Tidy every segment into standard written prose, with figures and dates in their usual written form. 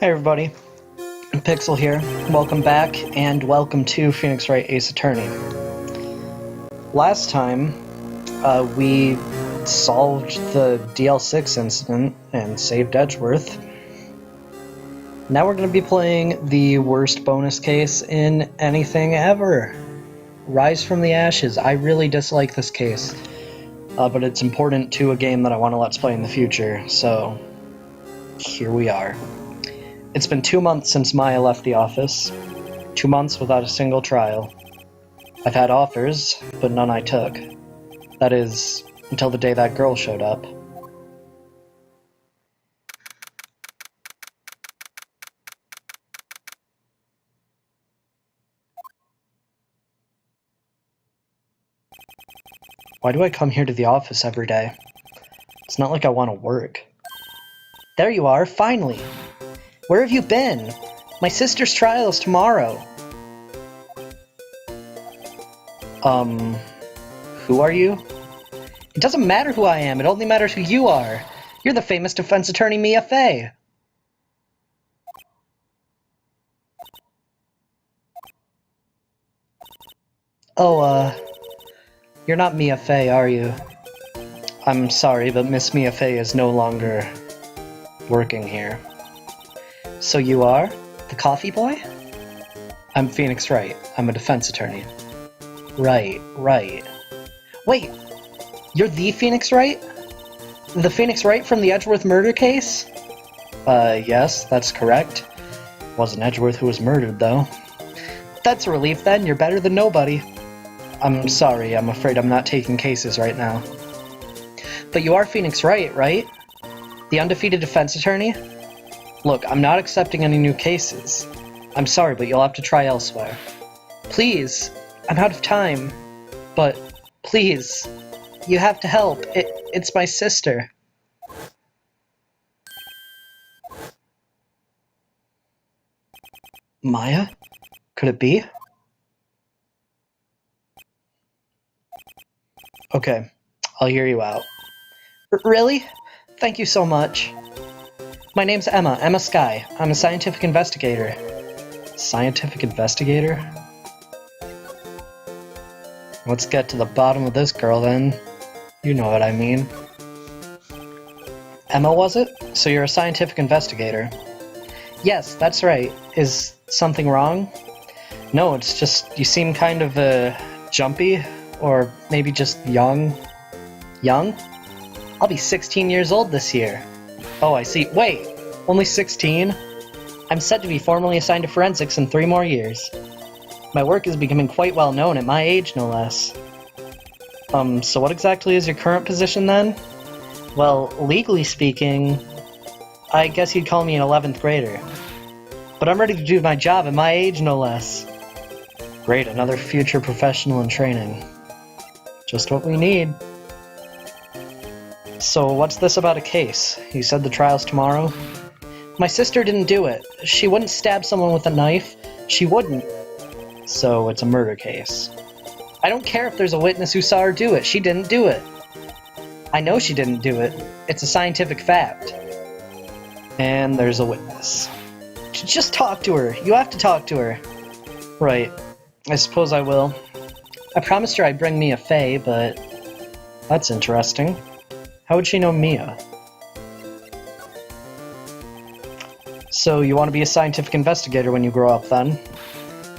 Hey everybody, Pixel here. Welcome back, and welcome to Phoenix Wright Ace Attorney. Last time, we solved the DL6 incident and saved Edgeworth. Now we're going to be playing the worst bonus case in anything ever. Rise from the Ashes. I really dislike this case, but it's important to a game that I want to let's play in the future, so here we are. It's been 2 months since Maya left the office. 2 months without a single trial. I've had offers, but none I took. That is, until the day that girl showed up. Why do I come here to the office every day? It's not like I want to work. There you are, finally! Where have you been? My sister's trial is tomorrow. Who are you? It doesn't matter who I am, it only matters who you are. You're the famous defense attorney Mia Fey. Oh, you're not Mia Fey, are you? I'm sorry, but Miss Mia Fey is no longer working here. So you are? The coffee boy? I'm Phoenix Wright. I'm a defense attorney. Right. Wait! You're the Phoenix Wright? The Phoenix Wright from the Edgeworth murder case? Yes, that's correct. Wasn't Edgeworth who was murdered, though. That's a relief, then. You're better than nobody. I'm sorry, I'm afraid I'm not taking cases right now. But you are Phoenix Wright, right? The undefeated defense attorney? Look, I'm not accepting any new cases. I'm sorry, but you'll have to try elsewhere. Please, I'm out of time. But, please, you have to help. It's my sister. Maya? Could it be? Okay, I'll hear you out. Really? Thank you so much. My name's Emma Skye. I'm a scientific investigator. Scientific investigator? Let's get to the bottom of this girl then. You know what I mean. Emma, was it? So you're a scientific investigator? Yes, that's right. Is something wrong? No, it's just you seem kind of, jumpy. Or maybe just young. Young? I'll be 16 years old this year. Oh, I see. Wait! Only 16? I'm set to be formally assigned to forensics in 3 more years. My work is becoming quite well known at my age, no less. So what exactly is your current position then? Well, legally speaking, I guess you'd call me an 11th grader. But I'm ready to do my job at my age, no less. Great, another future professional in training. Just what we need. So what's this about a case? You said the trial's tomorrow? My sister didn't do it. She wouldn't stab someone with a knife. She wouldn't. So it's a murder case. I don't care if there's a witness who saw her do it. She didn't do it. I know she didn't do it. It's a scientific fact. And there's a witness. Just talk to her. You have to talk to her. Right. I suppose I will. I promised her I'd bring Mia Fey, but that's interesting. How would she know Mia? So you want to be a scientific investigator when you grow up, then?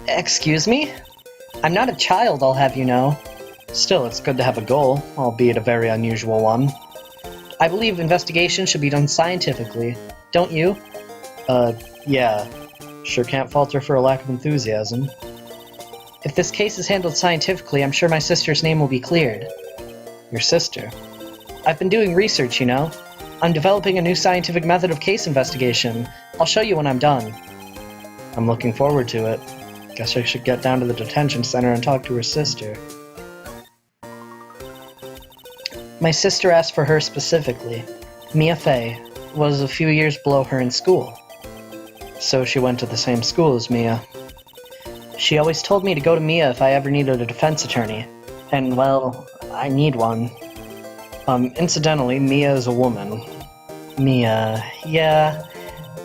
Excuse me? I'm not a child, I'll have you know. Still, it's good to have a goal, albeit a very unusual one. I believe investigation should be done scientifically, don't you? Yeah. Sure can't fault her for a lack of enthusiasm. If this case is handled scientifically, I'm sure my sister's name will be cleared. Your sister? I've been doing research, you know. I'm developing a new scientific method of case investigation. I'll show you when I'm done. I'm looking forward to it. Guess I should get down to the detention center and talk to her sister. My sister asked for her specifically. Mia Fey was a few years below her in school. So she went to the same school as Mia. She always told me to go to Mia if I ever needed a defense attorney. And, well, I need one. Incidentally, Mia is a woman. Mia, yeah.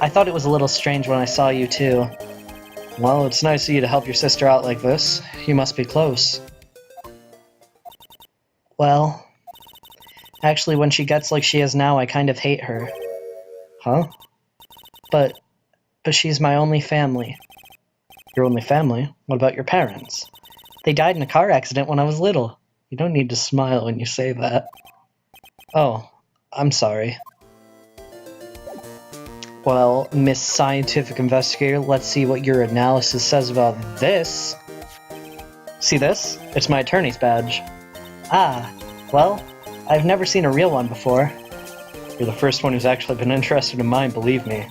I thought it was a little strange when I saw you, too. Well, it's nice of you to help your sister out like this. You must be close. Well, actually, when she gets like she is now, I kind of hate her. Huh? But she's my only family. Your only family? What about your parents? They died in a car accident when I was little. You don't need to smile when you say that. Oh, I'm sorry. Well, Miss Scientific Investigator, let's see what your analysis says about this. See this? It's my attorney's badge. Ah, well, I've never seen a real one before. You're the first one who's actually been interested in mine, believe me.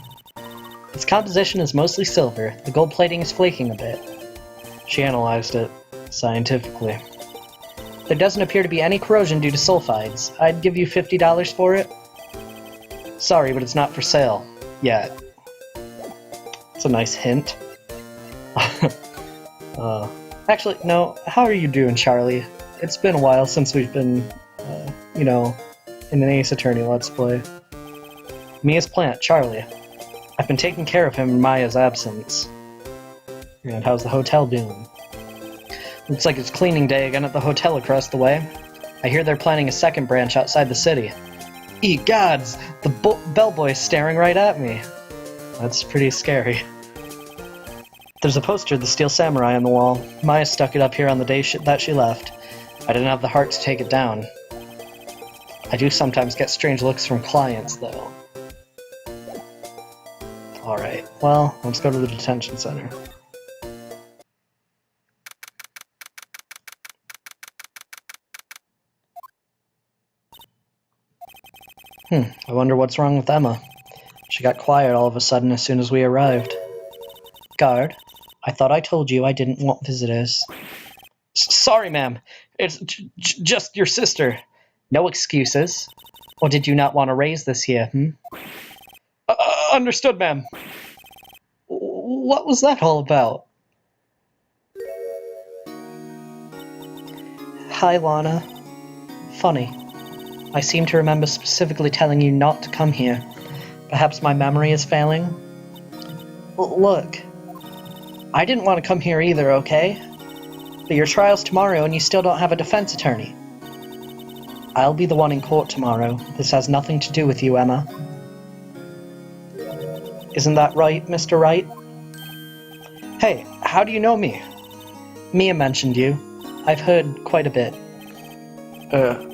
Its composition is mostly silver. The gold plating is flaking a bit. She analyzed it, scientifically. There doesn't appear to be any corrosion due to sulfides. I'd give you $50 for it. Sorry, but it's not for sale. Yet. It's a nice hint. Actually, no, how are you doing, Charlie? It's been a while since we've been, in an Ace Attorney Let's Play. Mia's plant, Charlie. I've been taking care of him in Maya's absence. And how's the hotel doing? Looks like it's cleaning day again at the hotel across the way. I hear they're planning a second branch outside the city. Ye gods! The bellboy's staring right at me. That's pretty scary. There's a poster of the Steel Samurai on the wall. Maya stuck it up here on the day that she left. I didn't have the heart to take it down. I do sometimes get strange looks from clients, though. Alright, well, let's go to the detention center. I wonder what's wrong with Emma. She got quiet all of a sudden as soon as we arrived. Guard, I thought I told you I didn't want visitors. Sorry, ma'am. It's just your sister. No excuses. Or did you not want to raise this here, Understood, ma'am. What was that all about? Hi, Lana. Funny. I seem to remember specifically telling you not to come here. Perhaps my memory is failing? Look. I didn't want to come here either, okay? But your trial's tomorrow and you still don't have a defense attorney. I'll be the one in court tomorrow. This has nothing to do with you, Emma. Isn't that right, Mr. Wright? Hey, how do you know me? Mia mentioned you. I've heard quite a bit.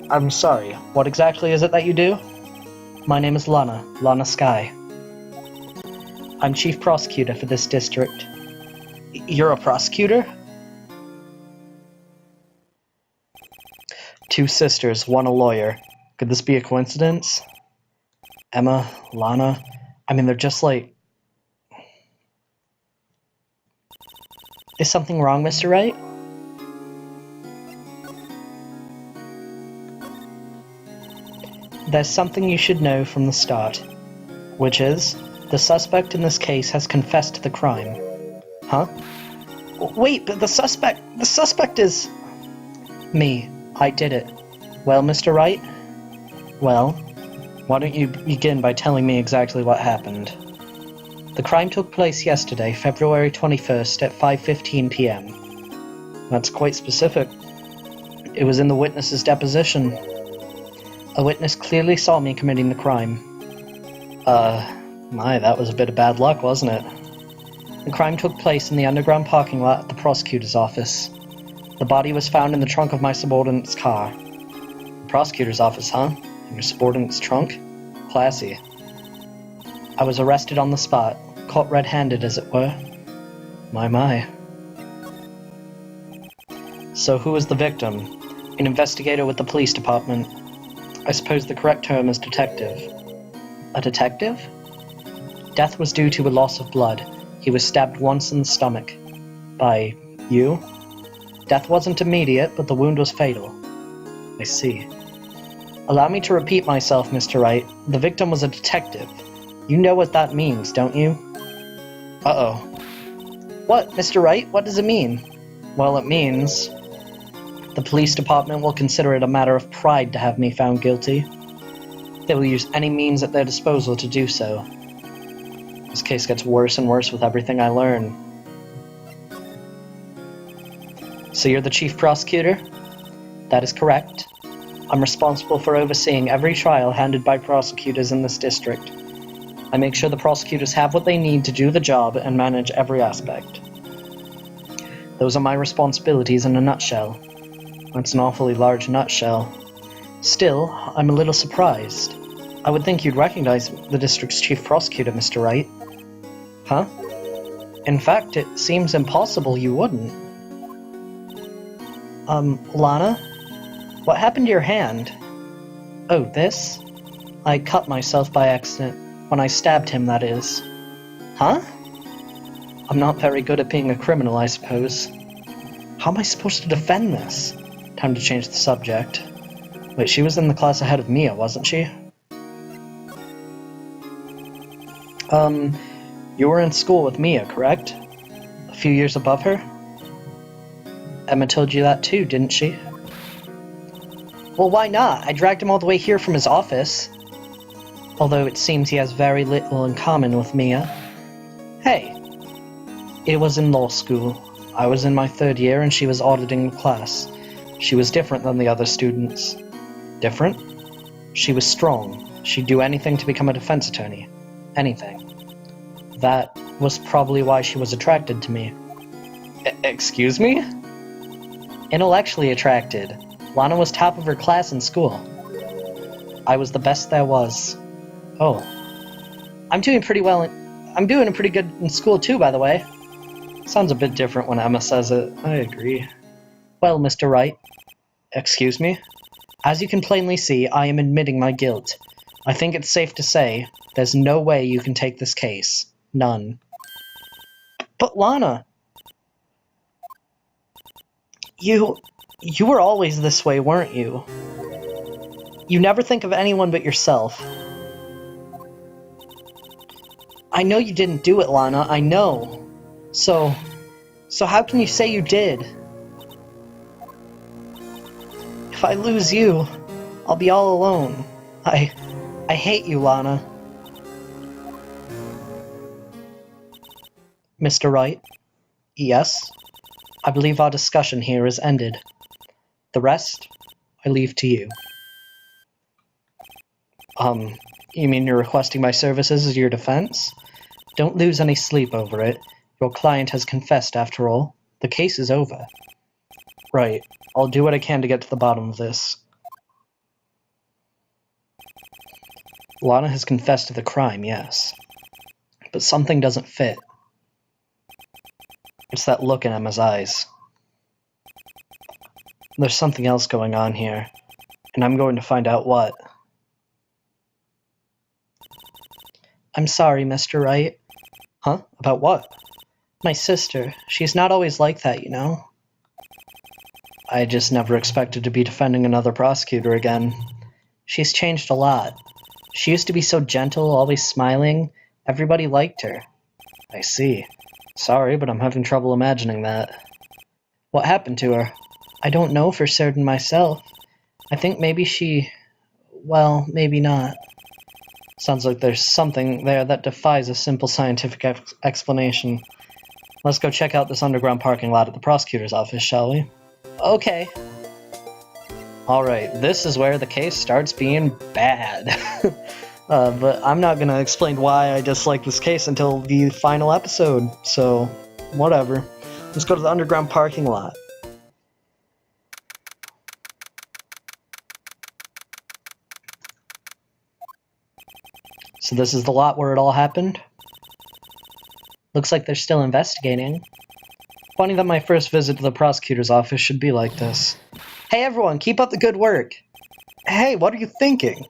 I'm sorry. What exactly is it that you do? My name is Lana Skye. I'm chief prosecutor for this district. You're a prosecutor? Two sisters, one a lawyer. Could this be a coincidence? Emma, Lana, I mean, they're just like... Is something wrong, Mr. Wright? There's something you should know from the start, which is, the suspect in this case has confessed to the crime. Huh? Wait, but the suspect is... Me. I did it. Well, Mr. Wright? Well, why don't you begin by telling me exactly what happened? The crime took place yesterday, February 21st at 5:15 p.m. That's quite specific. It was in the witness's deposition. A witness clearly saw me committing the crime. That was a bit of bad luck, wasn't it? The crime took place in the underground parking lot at the prosecutor's office. The body was found in the trunk of my subordinate's car. The prosecutor's office, huh? In your subordinate's trunk? Classy. I was arrested on the spot, caught red-handed as it were. My. So who was the victim? An investigator with the police department. I suppose the correct term is detective. A detective? Death was due to a loss of blood. He was stabbed once in the stomach. By you? Death wasn't immediate, but the wound was fatal. I see. Allow me to repeat myself, Mr. Wright. The victim was a detective. You know what that means, don't you? Uh-oh. What, Mr. Wright? What does it mean? Well, it means the police department will consider it a matter of pride to have me found guilty. They will use any means at their disposal to do so. This case gets worse and worse with everything I learn. So you're the chief prosecutor? That is correct. I'm responsible for overseeing every trial handled by prosecutors in this district. I make sure the prosecutors have what they need to do the job and manage every aspect. Those are my responsibilities in a nutshell. That's an awfully large nutshell. Still, I'm a little surprised. I would think you'd recognize the district's chief prosecutor, Mr. Wright. Huh? In fact, it seems impossible you wouldn't. Lana? What happened to your hand? Oh, this? I cut myself by accident. When I stabbed him, that is. Huh? I'm not very good at being a criminal, I suppose. How am I supposed to defend this? Time to change the subject. Wait, she was in the class ahead of Mia, wasn't she? You were in school with Mia, correct? A few years above her? Emma told you that too, didn't she? Well, why not? I dragged him all the way here from his office. Although it seems he has very little in common with Mia. Hey. It was in law school. I was in my 3rd year and she was auditing the class. She was different than the other students. Different? She was strong. She'd do anything to become a defense attorney. Anything. That was probably why she was attracted to me. Excuse me? Intellectually attracted. Lana was top of her class in school. I was the best there was. Oh. I'm doing pretty good in school too, by the way. Sounds a bit different when Emma says it. I agree. Well, Mr. Wright. Excuse me? As you can plainly see, I am admitting my guilt. I think it's safe to say, there's no way you can take this case. None. But Lana! You were always this way, weren't you? You never think of anyone but yourself. I know you didn't do it, Lana, I know. So how can you say you did? If I lose you, I'll be all alone. I hate you, Lana. Mr. Wright? Yes? I believe our discussion here is ended. The rest, I leave to you. You mean you're requesting my services as your defense? Don't lose any sleep over it. Your client has confessed, after all. The case is over. Right. I'll do what I can to get to the bottom of this. Lana has confessed to the crime, yes. But something doesn't fit. It's that look in Emma's eyes. There's something else going on here, and I'm going to find out what. I'm sorry, Mr. Wright. Huh? About what? My sister. She's not always like that, you know? I just never expected to be defending another prosecutor again. She's changed a lot. She used to be so gentle, always smiling. Everybody liked her. I see. Sorry, but I'm having trouble imagining that. What happened to her? I don't know for certain myself. I think maybe she... well, maybe not. Sounds like there's something there that defies a simple scientific explanation. Let's go check out this underground parking lot at the prosecutor's office, shall we? Okay. Alright, this is where the case starts being bad. But I'm not gonna explain why I dislike this case until the final episode, so whatever. Let's go to the underground parking lot. So this is the lot where it all happened? Looks like they're still investigating. Funny that my first visit to the prosecutor's office should be like this. Hey everyone, keep up the good work! Hey, what are you thinking?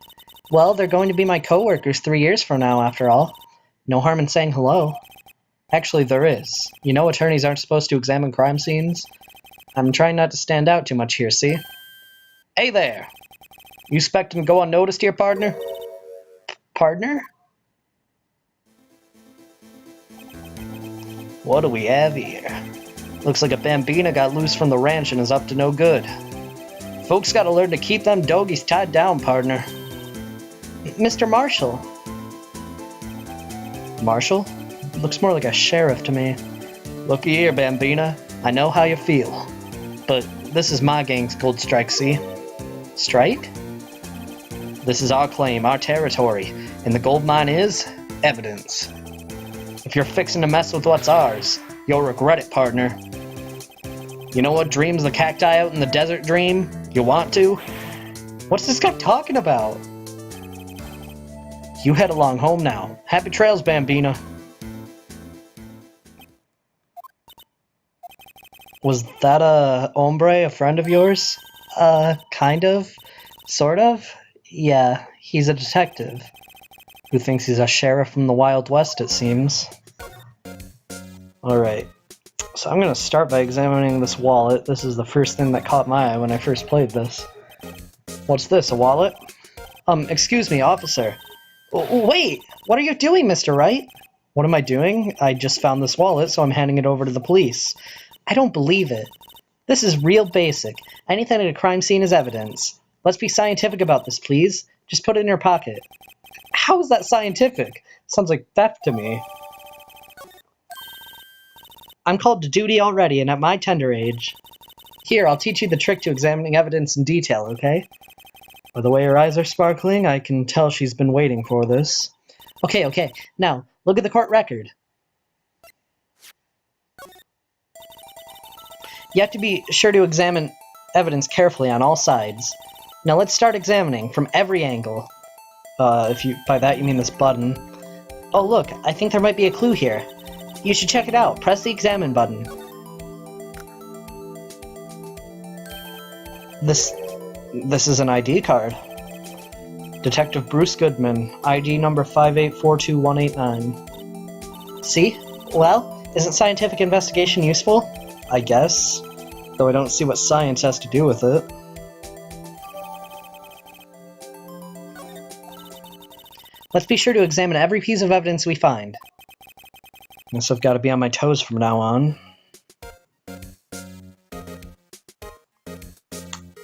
Well, they're going to be my co-workers 3 years from now, after all. No harm in saying hello. Actually, there is. You know attorneys aren't supposed to examine crime scenes? I'm trying not to stand out too much here, see? Hey there! You expecting to go unnoticed here, partner? Partner? What do we have here? Looks like a Bambina got loose from the ranch and is up to no good. Folks gotta learn to keep them dogies tied down, partner. Mr. Marshall. Marshall? Looks more like a sheriff to me. Looky here, Bambina. I know how you feel. But this is my gang's gold strike, see? Strike? This is our claim, our territory, and the gold mine is evidence. If you're fixing to mess with what's ours, you'll regret it, partner. You know what dreams the cacti out in the desert dream? You want to? What's this guy talking about? You head along home now. Happy trails, Bambina. Was that a hombre, a friend of yours? Kind of. Sort of. Yeah, he's a detective. Who thinks he's a sheriff from the Wild West, it seems. Alright. So I'm gonna start by examining this wallet. This is the first thing that caught my eye when I first played this. What's this, a wallet? Excuse me, officer. Wait! What are you doing, Mr. Wright? What am I doing? I just found this wallet, so I'm handing it over to the police. I don't believe it. This is real basic. Anything at a crime scene is evidence. Let's be scientific about this, please. Just put it in your pocket. How is that scientific? Sounds like theft to me. I'm called to duty already, and at my tender age. Here, I'll teach you the trick to examining evidence in detail, okay? By the way her eyes are sparkling, I can tell she's been waiting for this. Okay. Now, look at the court record. You have to be sure to examine evidence carefully on all sides. Now let's start examining from every angle. By that you mean this button. Oh look, I think there might be a clue here. You should check it out. Press the examine button. This is an ID card. Detective Bruce Goodman, ID number 5842189. See? Well, isn't scientific investigation useful? I guess. Though I don't see what science has to do with it. Let's be sure to examine every piece of evidence we find. Guess I've got to be on my toes from now on.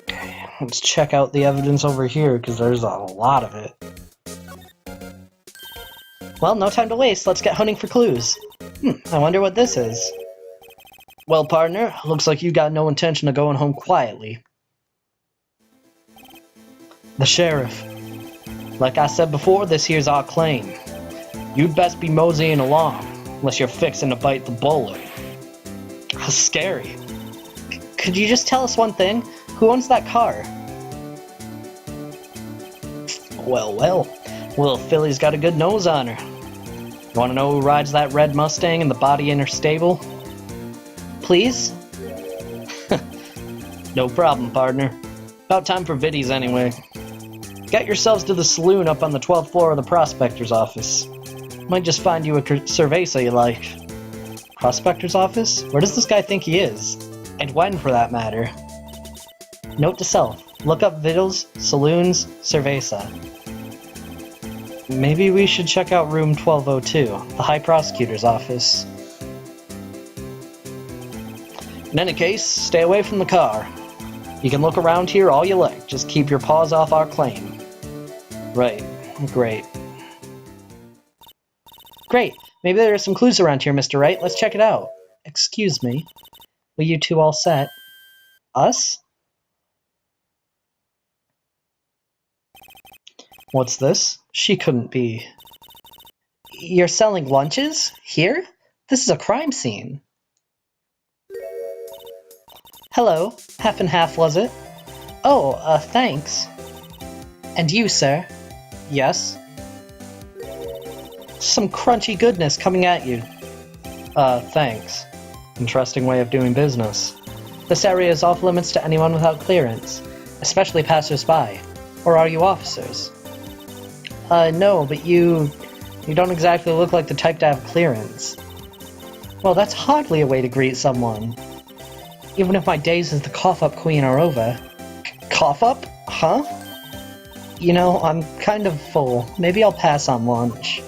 Okay, let's check out the evidence over here, because there's a lot of it. Well, no time to waste. Let's get hunting for clues. I wonder what this is. Well, partner, looks like you got no intention of going home quietly. The sheriff. Like I said before, this here's our claim. You'd best be moseying along, unless you're fixing to bite the bullet. How scary. Could you just tell us one thing? Who owns that car? Well, Little Philly's got a good nose on her. You wanna know who rides that red Mustang in the body in her stable? Please? No problem, partner. About time for viddies anyway. Get yourselves to the saloon up on the 12th floor of the prospector's office. Might just find you a cerveza you like. Prospector's office? Where does this guy think he is? And when, for that matter? Note to self. Look up Vittles, Saloons, Cerveza. Maybe we should check out room 1202, the High Prosecutor's office. In any case, stay away from the car. You can look around here all you like, just keep your paws off our claim. Right. Great. Great! Maybe there are some clues around here, Mr. Wright. Let's check it out. Excuse me. Were you two all set? Us? What's this? She couldn't be. You're selling lunches? Here? This is a crime scene. Hello. Half and half, was it? Oh, thanks. And you, sir? Yes? Some crunchy goodness coming at you. Thanks. Interesting way of doing business. This area is off limits to anyone without clearance, especially passers-by. Or are you officers? No, but you don't exactly look like the type to have clearance. Well, that's hardly a way to greet someone. Even if my days as the cough-up queen are over. Cough-up? Huh? You know, I'm kind of full. Maybe I'll pass on lunch.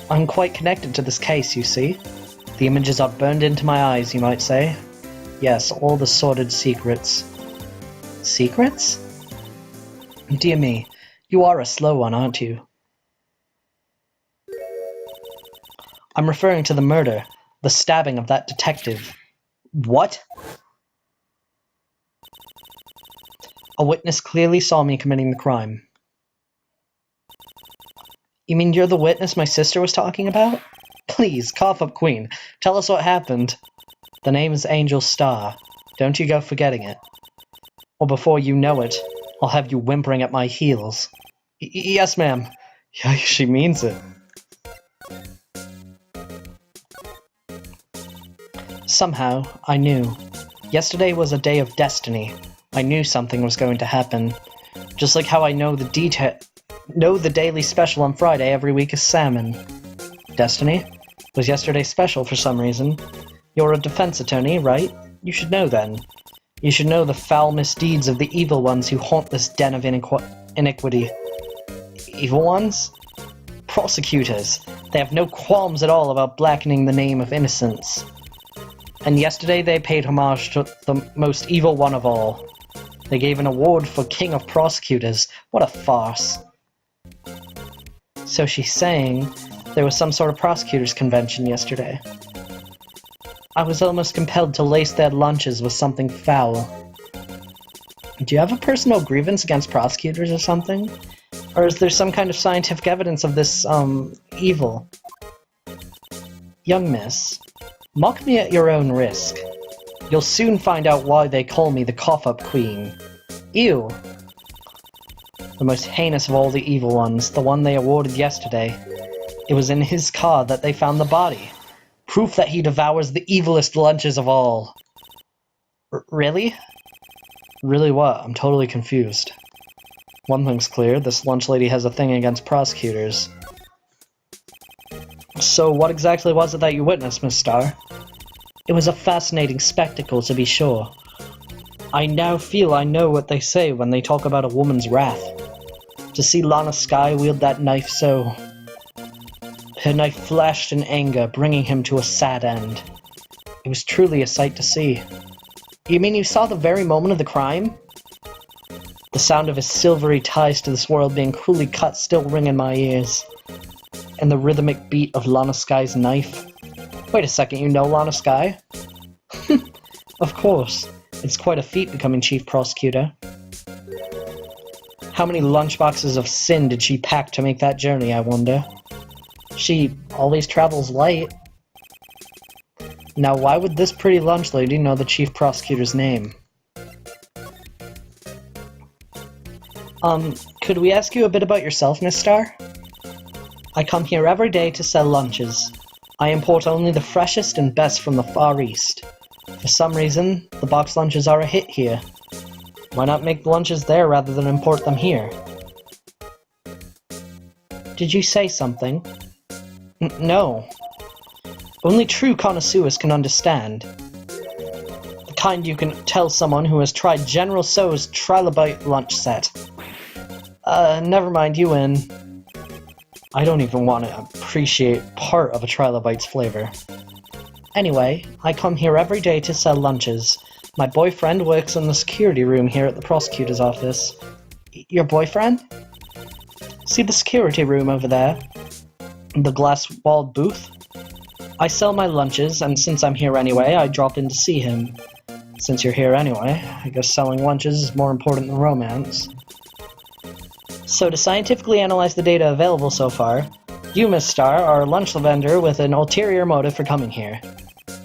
I'm quite connected to this case, you see. The images are burned into my eyes, you might say. Yes, all the sordid secrets. Secrets? Dear me, you are a slow one, aren't you? I'm referring to the murder, the stabbing of that detective. What? A witness clearly saw me committing the crime. You mean you're the witness my sister was talking about? Please, cough-up queen, tell us what happened. The name is Angel Star. Don't you go forgetting it. Or before you know it, I'll have you whimpering at my heels. Yes, ma'am. Yeah, she means it. Somehow, I knew. Yesterday was a day of destiny. I knew something was going to happen. Just like how I know the daily special on Friday every week is salmon. Destiny? Was yesterday's special for some reason. You're a defense attorney, right? You should know then. You should know the foul misdeeds of the evil ones who haunt this den of iniquity. Evil ones? Prosecutors. They have no qualms at all about blackening the name of innocence. And yesterday they paid homage to the most evil one of all. They gave an award for King of Prosecutors. What a farce. So she's saying there was some sort of prosecutors' convention yesterday. I was almost compelled to lace their lunches with something foul. Do you have a personal grievance against prosecutors or something? Or is there some kind of scientific evidence of this, evil? Young miss, mock me at your own risk. You'll soon find out why they call me the cough-up queen. Ew. The most heinous of all the evil ones, the one they awarded yesterday. It was in his car that they found the body. Proof that he devours the evilest lunches of all. Really? Really what? I'm totally confused. One thing's clear, this lunch lady has a thing against prosecutors. So what exactly was it that you witnessed, Miss Star? It was a fascinating spectacle, to be sure. I now feel I know what they say when they talk about a woman's wrath. To see Lana Skye wield that knife so... Her knife flashed in anger, bringing him to a sad end. It was truly a sight to see. You mean you saw the very moment of the crime? The sound of his silvery ties to this world being cruelly cut still ring in my ears. And the rhythmic beat of Lana Skye's knife. Wait a second, you know Lana Skye? Of course. It's quite a feat becoming chief prosecutor. How many lunchboxes of sin did she pack to make that journey, I wonder? She always travels light. Now, why would this pretty lunch lady know the chief prosecutor's name? Could we ask you a bit about yourself, Miss Star? I come here every day to sell lunches. I import only the freshest and best from the Far East. For some reason, the box lunches are a hit here. Why not make the lunches there rather than import them here? Did you say something? No. Only true connoisseurs can understand. The kind you can tell someone who has tried General Tso's Trilobite lunch set. Never mind, you win. I don't even want to appreciate part of a Trilobite's flavor. Anyway, I come here every day to sell lunches. My boyfriend works in the security room here at the prosecutor's office. Your boyfriend? See the security room over there? The glass-walled booth? I sell my lunches, and since I'm here anyway, I drop in to see him. Since you're here anyway, I guess selling lunches is more important than romance. So to scientifically analyze the data available so far, you, Miss Star, are a lunch vendor with an ulterior motive for coming here.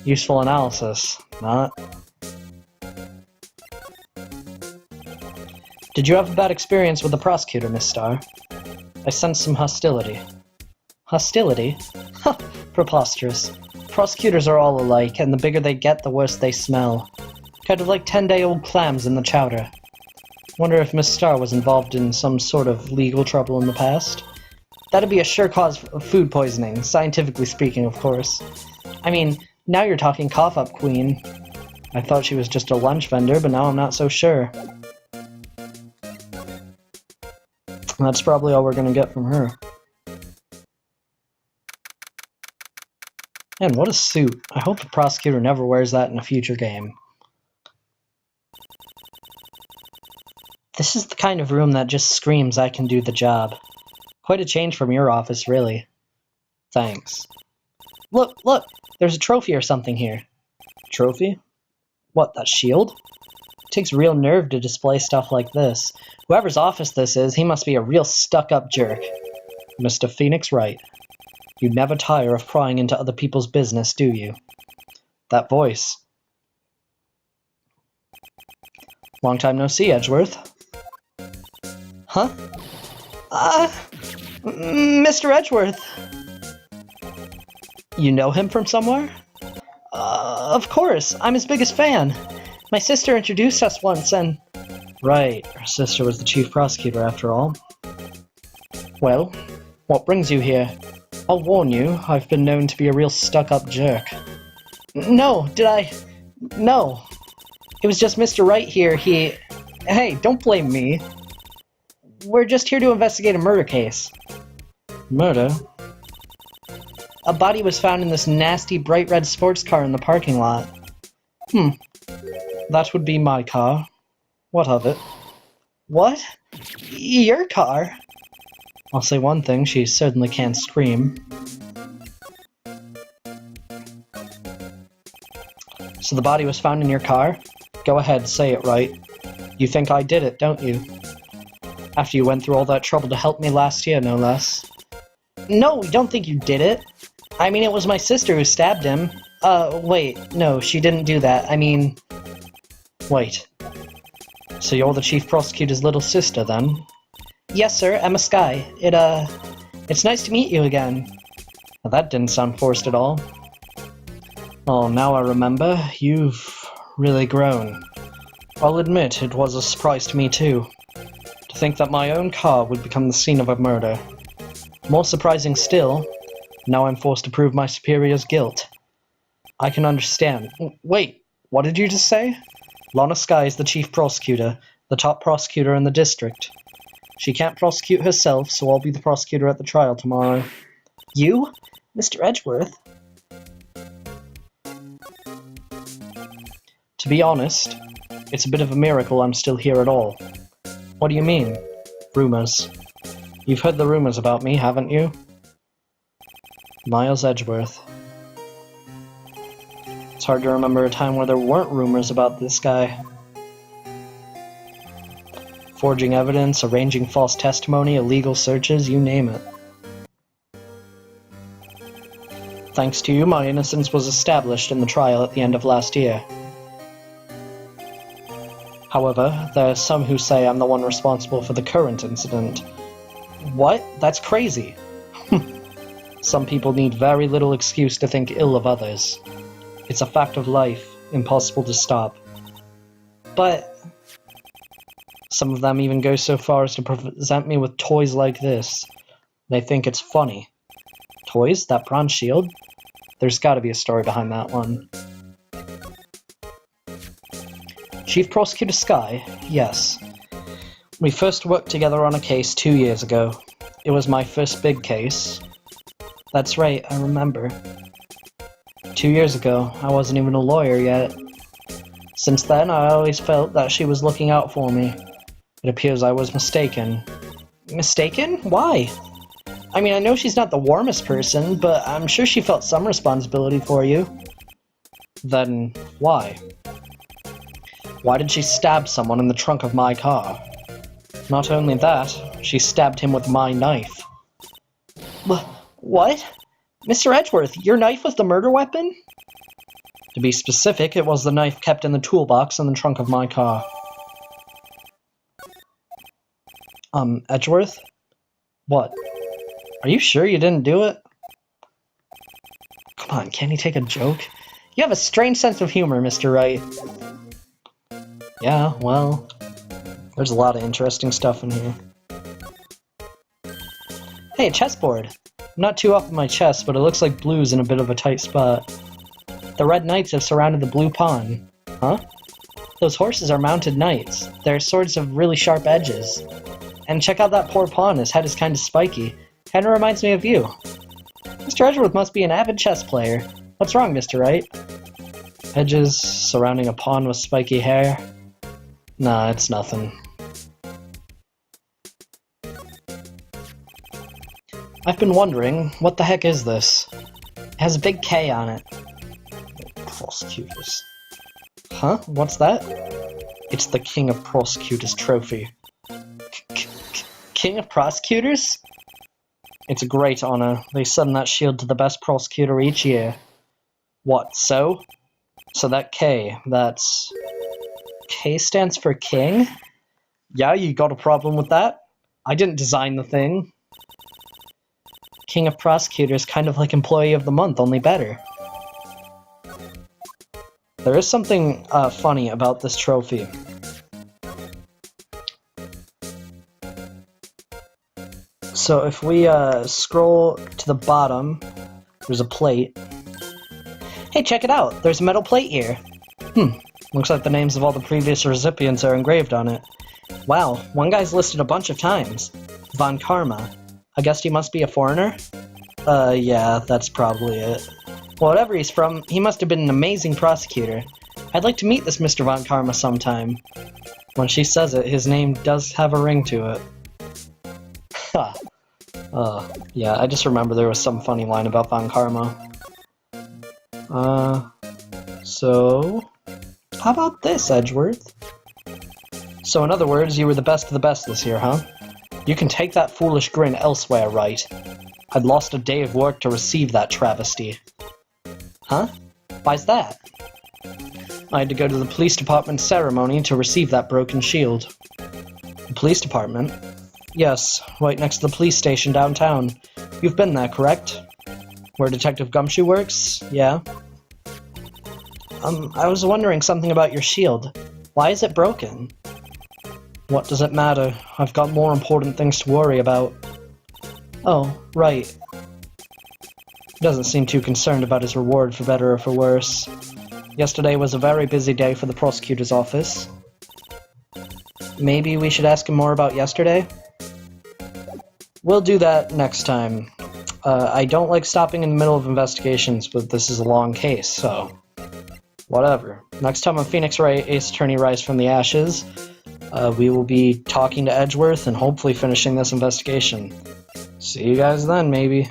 Useful analysis, not. Did you have a bad experience with the prosecutor, Miss Star? I sense some hostility. Hostility? Ha! Preposterous. Prosecutors are all alike, and the bigger they get, the worse they smell. Kind of like 10-day-old clams in the chowder. Wonder if Miss Star was involved in some sort of legal trouble in the past? That'd be a sure cause of food poisoning, scientifically speaking, of course. I mean, now you're talking cough-up queen. I thought she was just a lunch vendor, but now I'm not so sure. That's probably all we're gonna get from her. Man, what a suit. I hope the prosecutor never wears that in a future game. This is the kind of room that just screams I can do the job. Quite a change from your office, really. Thanks. Look! There's a trophy or something here. Trophy? What, that shield? It takes real nerve to display stuff like this. Whoever's office this is, he must be a real stuck-up jerk. Mr. Phoenix Wright. You never tire of prying into other people's business, do you? That voice. Long time no see, Edgeworth. Huh? Mr. Edgeworth. You know him from somewhere? Of course. I'm his biggest fan. My sister introduced us once and... Right. Her sister was the chief prosecutor after all. Well, what brings you here? I'll warn you, I've been known to be a real stuck-up jerk. No, did I... No. It was just Mr. Wright here, he... Hey, don't blame me. We're just here to investigate a murder case. Murder? A body was found in this nasty bright red sports car in the parking lot. That would be my car. What of it? What? Your car? I'll say one thing, she certainly can't scream. So the body was found in your car? Go ahead, say it right. You think I did it, don't you? After you went through all that trouble to help me last year, no less. No, we don't think you did it. I mean, it was my sister who stabbed him. Wait, no, she didn't do that. I mean... Wait. So you're the chief prosecutor's little sister, then? Yes, sir, Emma Skye. It's nice to meet you again. Well, that didn't sound forced at all. Oh, now I remember. You've really grown. I'll admit, it was a surprise to me, too. To think that my own car would become the scene of a murder. More surprising still, now I'm forced to prove my superior's guilt. I can understand. Wait, what did you just say? Lana Skye is the chief prosecutor, the top prosecutor in the district. She can't prosecute herself, so I'll be the prosecutor at the trial tomorrow. You? Mr. Edgeworth? To be honest, it's a bit of a miracle I'm still here at all. What do you mean? Rumors. You've heard the rumors about me, haven't you? Miles Edgeworth. It's hard to remember a time where there weren't rumors about this guy. Forging evidence, arranging false testimony, illegal searches, you name it. Thanks to you, my innocence was established in the trial at the end of last year. However, there are some who say I'm the one responsible for the current incident. What? That's crazy. Some people need very little excuse to think ill of others. It's a fact of life, impossible to stop. But... some of them even go so far as to present me with toys like this. They think it's funny. Toys? That bronze shield? There's gotta be a story behind that one. Chief Prosecutor Skye? Yes. We first worked together on a case 2 years ago. It was my first big case. That's right, I remember. 2 years ago, I wasn't even a lawyer yet. Since then, I always felt that she was looking out for me. It appears I was mistaken. Mistaken? Why? I mean, I know she's not the warmest person, but I'm sure she felt some responsibility for you. Then, why? Why did she stab someone in the trunk of my car? Not only that, she stabbed him with my knife. What? Mr. Edgeworth, your knife was the murder weapon? To be specific, it was the knife kept in the toolbox in the trunk of my car. Edgeworth? What? Are you sure you didn't do it? Come on, can't you take a joke? You have a strange sense of humor, Mr. Wright. Yeah, well, there's a lot of interesting stuff in here. Hey, a chessboard. I'm not too up in my chess, but it looks like blue's in a bit of a tight spot. The red knights have surrounded the blue pawn. Huh? Those horses are mounted knights. Their swords have really sharp edges. And check out that poor pawn, his head is kind of spiky. Kinda reminds me of you. Mr. Edgeworth must be an avid chess player. What's wrong, Mr. Wright? Edges surrounding a pawn with spiky hair? Nah, it's nothing. I've been wondering, what the heck is this? It has a big K on it. Prosecutors. Huh? What's that? It's the King of Prosecutors trophy. King of Prosecutors? It's a great honor. They send that shield to the best prosecutor each year. What, so? So that K, that's... K stands for king? Yeah, you got a problem with that? I didn't design the thing. King of Prosecutors, kind of like Employee of the Month, only better. There is something funny about this trophy. So if we scroll to the bottom, there's a plate. Hey, check it out! There's a metal plate here! Looks like the names of all the previous recipients are engraved on it. Wow, one guy's listed a bunch of times. Von Karma. I guess he must be a foreigner? Yeah, that's probably it. Well, whatever he's from, he must have been an amazing prosecutor. I'd like to meet this Mr. Von Karma sometime. When she says it, his name does have a ring to it. Ha. Yeah, I just remember there was some funny line about Von Karma. So... How about this, Edgeworth? So in other words, you were the best of the best this year, huh? You can take that foolish grin elsewhere, right? I'd lost a day of work to receive that travesty. Huh? Why's that? I had to go to the police department ceremony to receive that broken shield. The police department? Yes, right next to the police station downtown. You've been there, correct? Where Detective Gumshoe works? Yeah. I was wondering something about your shield. Why is it broken? What does it matter? I've got more important things to worry about. Oh, right. He doesn't seem too concerned about his reward, for better or for worse. Yesterday was a very busy day for the prosecutor's office. Maybe we should ask him more about yesterday? We'll do that next time. I don't like stopping in the middle of investigations, but this is a long case, so... Whatever. Next time on Phoenix Wright, Ace Attorney Rise from the Ashes, we will be talking to Edgeworth and hopefully finishing this investigation. See you guys then, maybe.